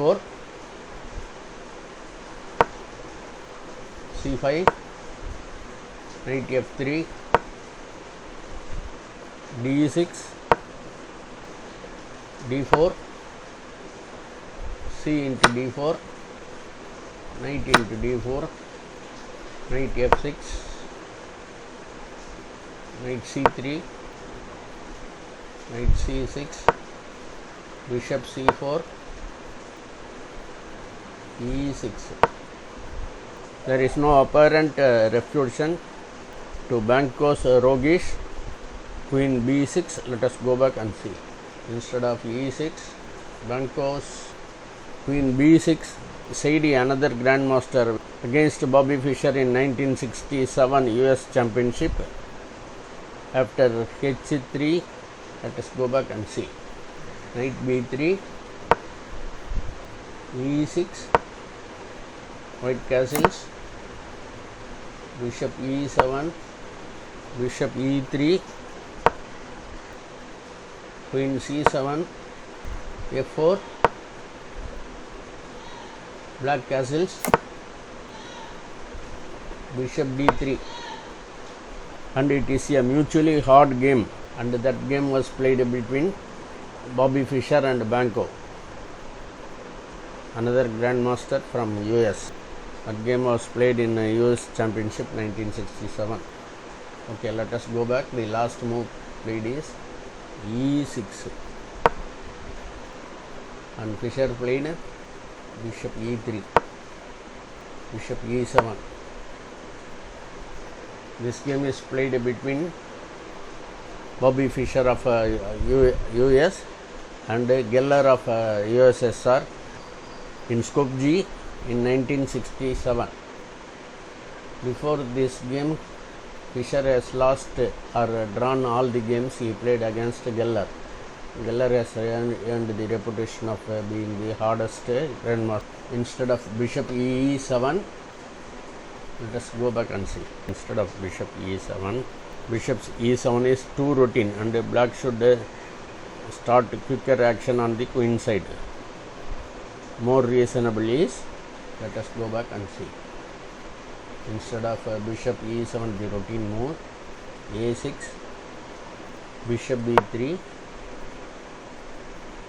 d4, c5, knight f3, d6, d4, c into d4, knight into d4, knight f6, knight c3, knight c6, bishop c4, e6. There is no apparent refutation to Banco's roguish queen b6. Let us go back and see. Instead of e6, Banco's queen b6. Saidi, another grandmaster, against Bobby Fischer in 1967 US Championship. After h3, let us go back and see. Knight b3, e6, white castles, bishop e7, bishop e3, queen c7, f4, black castles, bishop d3, and it is a mutually hard game, and that game was played between Bobby Fischer and Banco, another grandmaster from US. That game was played in US Championship 1967. Okay, let us go back. The last move played is e6, and Fischer played bishop e3, bishop e7. This game is played between Bobby Fischer of US and Geller of USSR in Skopje in 1967. Before this game, Fischer has lost or drawn all the games he played against Geller. Geller has earned the reputation of being the hardest grandmaster. Instead of bishop e7, let us go back and see. Instead of bishop e7, bishop e7 is too routine, and black should start quicker action on the queen side. More reasonable is, let us go back and see. Instead of bishop e7, the routine move, a6, bishop b3,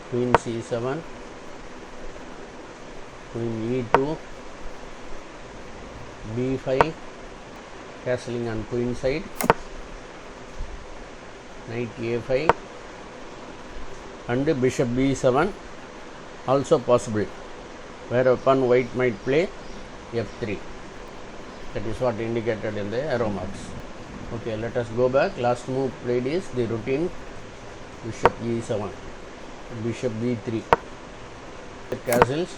queen c7, queen e2, b5, castling on queen side, knight a5, and bishop b7 also possible, whereupon white might play f3. That is what indicated in the arrow marks. Okay, let us go back. Last move played is the routine bishop e7, bishop b3, castles,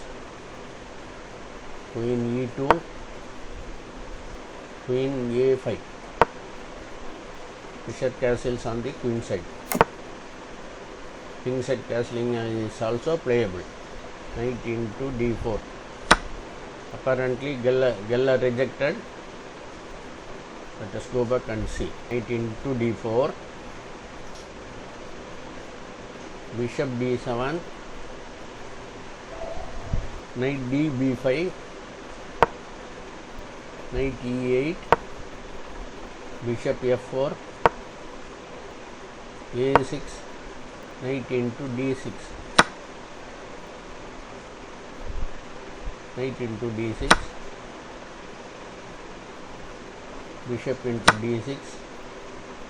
queen e2, queen a5, Fischer castles on the queen side. King side castling is also playable. Knight into d4. Apparently Geller rejected. Let us go back and see. Knight into d4, bishop d7, knight d b5, knight e8, bishop f4, a6, knight into d6, knight into d6, bishop into d6,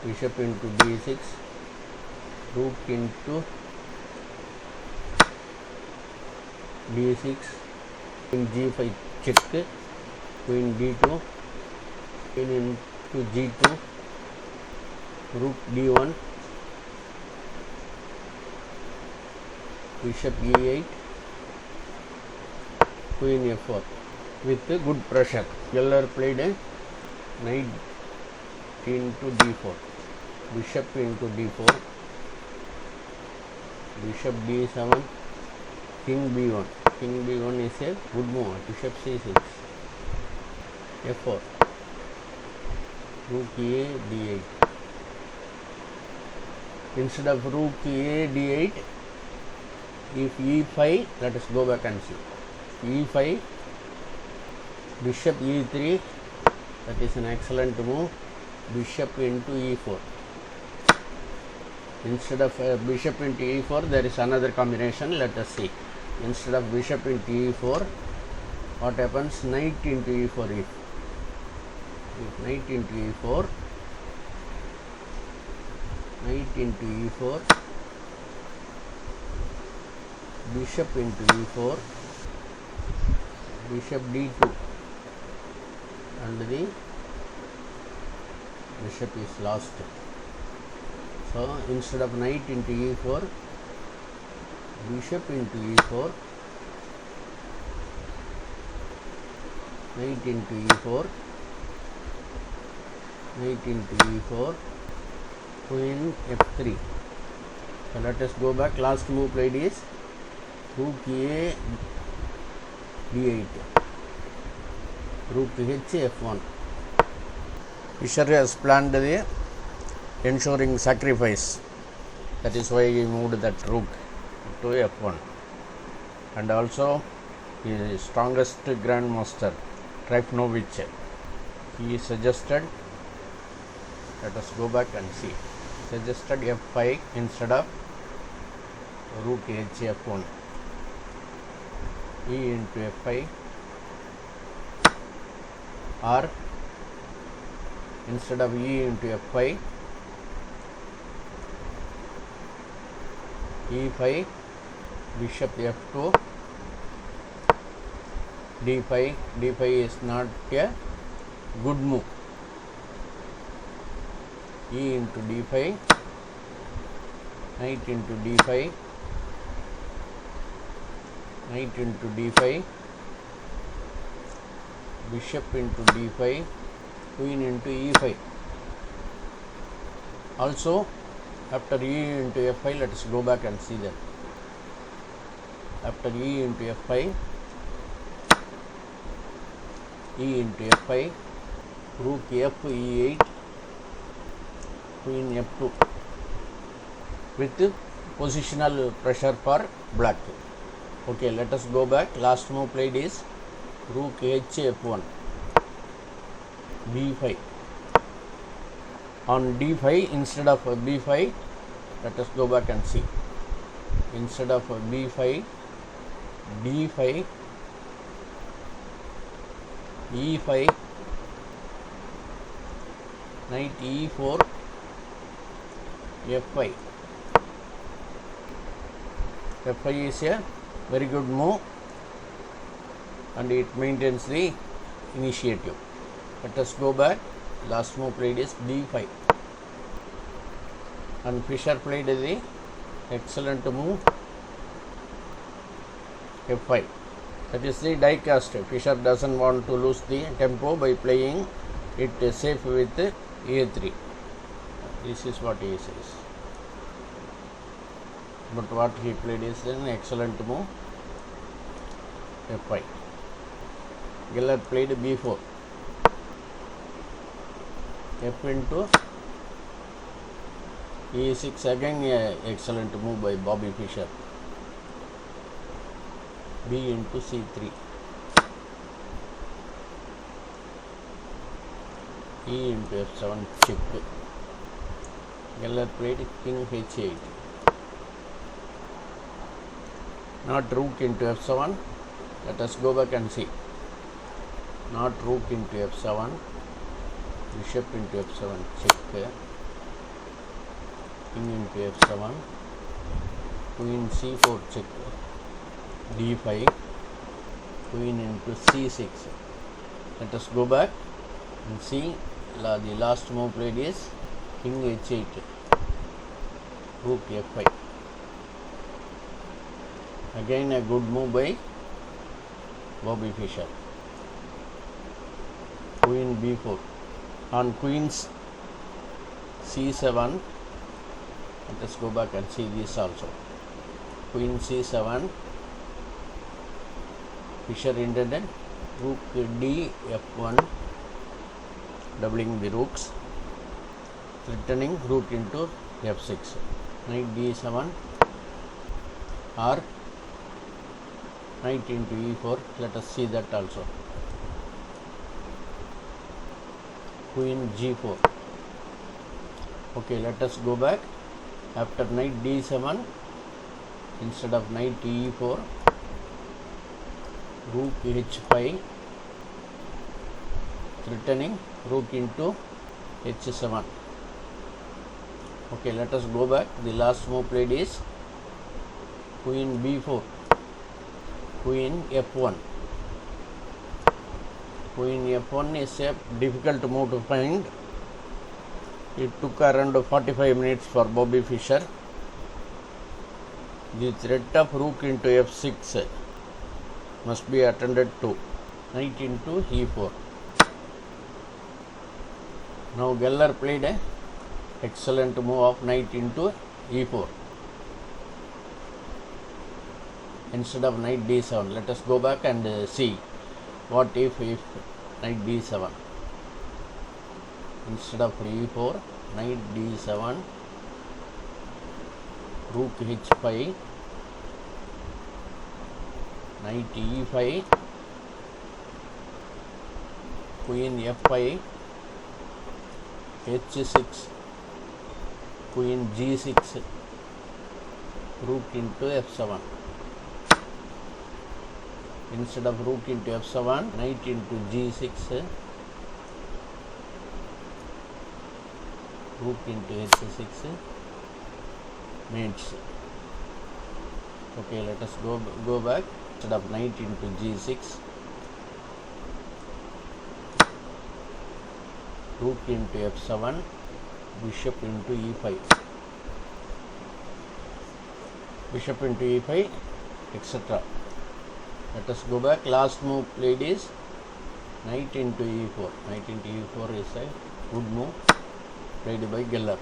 bishop into d6, rook into d6, queen g5 check, queen d2, queen into g2, rook d1, bishop e8, queen f4 with good pressure. Geller played a knight into d4, bishop into d4, bishop d7, king b1. King b1 is a good move. Bishop c6, f4, rook a d8. Instead of rook a d8, If e5, let us go back and see. e5, bishop e3, that is an excellent move. Bishop into e4. Instead of bishop into e4, there is another combination. Let us see. Instead of bishop into e4, what happens? Knight into e4. If knight into e4, knight into e4, bishop into e4, bishop d2, and the bishop is lost. So instead of knight into e4, bishop into e4, knight into e4, knight into e4, queen f3. So let us go back. Last move played is rook a d8, rook h f1. Fischer has planned the ensuring sacrifice. That is why he moved that rook to f1. And also the strongest grandmaster Trifnovich, he suggested, let us go back and see, suggested f5 instead of rook h f1. E into f5, or instead of e into f5, e5, bishop f2, d5. d5 is not a good move. E into d5, knight into d5, knight into d5, bishop into d5, queen into e5. Also, after e into f5, let us go back and see that. After e into f5, e into f5, rook f e8, queen f2, with positional pressure for black. Okay, let us go back. Last move played is rook h f1, b5. On d5, instead of b5, let us go back and see. Instead of b5, d5, e5, knight e4, f5. f5 is a very good move and it maintains the initiative. Let us go back. Last move played is d5, and Fischer played the excellent move f5. That is the die cast. Fischer doesn't want to lose the tempo by playing it safe with a3. This is what he says. But what he played is an excellent move f5. Geller played b4, f into e6, again a excellent move by Bobby Fischer. B into c3, e into f7 check. Geller played king h8, not rook into f7. Let us go back and see. Not rook into f7, bishop into f7 check, king into f7, queen c4 check, d5, queen into c6. Let us go back and see. The last move played is king h8, rook f5. Again a good move by Bobby Fischer. Queen b4. On queen's c7, let us go back and see this also. Queen c7, Fischer intended rook d f1, doubling the rooks, returning rook into f6, knight d7, or knight into e4. Let us see that also. Queen g4. Okay, let us go back. After knight d7, instead of knight e4, rook h5, threatening rook into h7. Okay, let us go back. The last move played is queen b4, queen f1. Queen f1 is a difficult move to find. It took around 45 minutes for Bobby Fischer. The threat of rook into f6 must be attended to. Knight into e4. Now Geller played a excellent move of knight into e4 instead of knight d7. Let us go back and see what if knight d7 instead of e4, knight d7, rook h5, knight e5, queen f5, h6, queen g6, rook into f7. Instead of rook into f7, knight into g6, rook into h6, mates. Okay, let us go back. Instead of knight into g6, rook into f7, bishop into e5, bishop into e5, etc. Let us go back. Last move played is knight into e4. Knight into e4 is a good move played by Geller.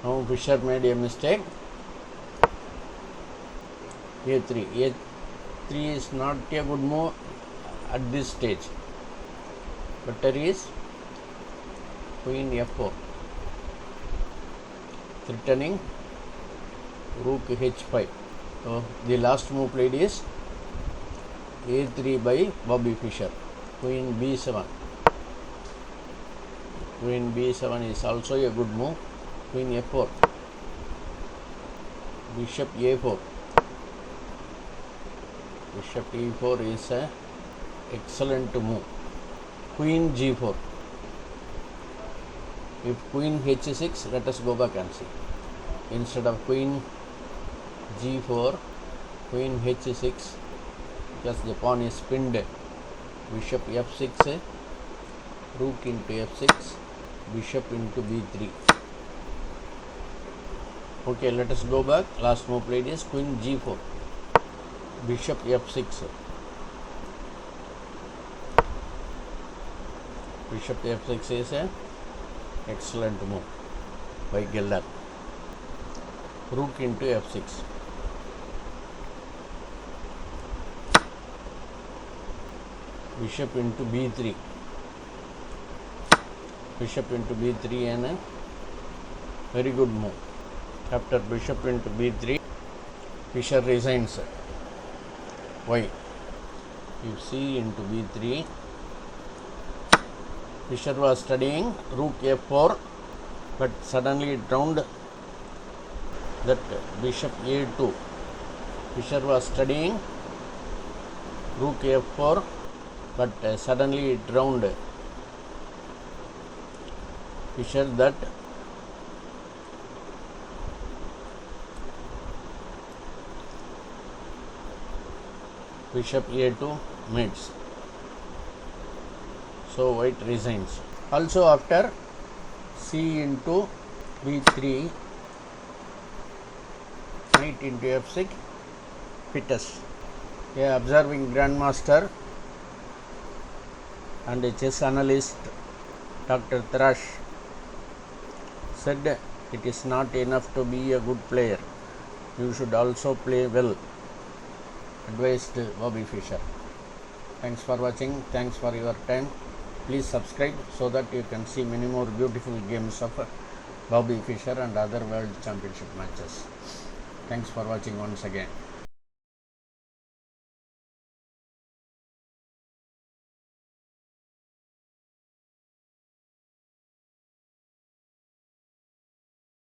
Now Fischer made a mistake. a3. a3 is not a good move at this stage. Better is queen f4, threatening rook h5. So the last move played is a3 by Bobby Fischer. Queen b7. Queen b7 is also a good move. Queen f4. Bishop a4. Bishop e4 is a excellent move. Queen g4. If queen h6, let us go back and see. Instead of queen g4, queen h6, because the pawn is pinned, bishop f6, rook into f6, bishop into b3. Okay, let us go back. Last move played is queen g4, bishop f6, bishop f6 is a excellent move by Geller. Rook into f6, bishop into b3, bishop into b3 and a very good move. After bishop into b3, Fischer resigns. Why? If c into b3, Fischer was studying rook f4, but suddenly it round that bishop a2. Fischer was studying rook f4, but suddenly it round Fischer that bishop a2 mates. So white resigns. Also after c into b3, knight into f6, Fittes, a observing grandmaster and a chess analyst, Dr. Thrash, said it is not enough to be a good player, you should also play well, advised Bobby Fischer. Thanks for watching. Thanks for your time. Please subscribe so that you can see many more beautiful games of Bobby Fischer and other World Championship matches. Thanks for watching once again.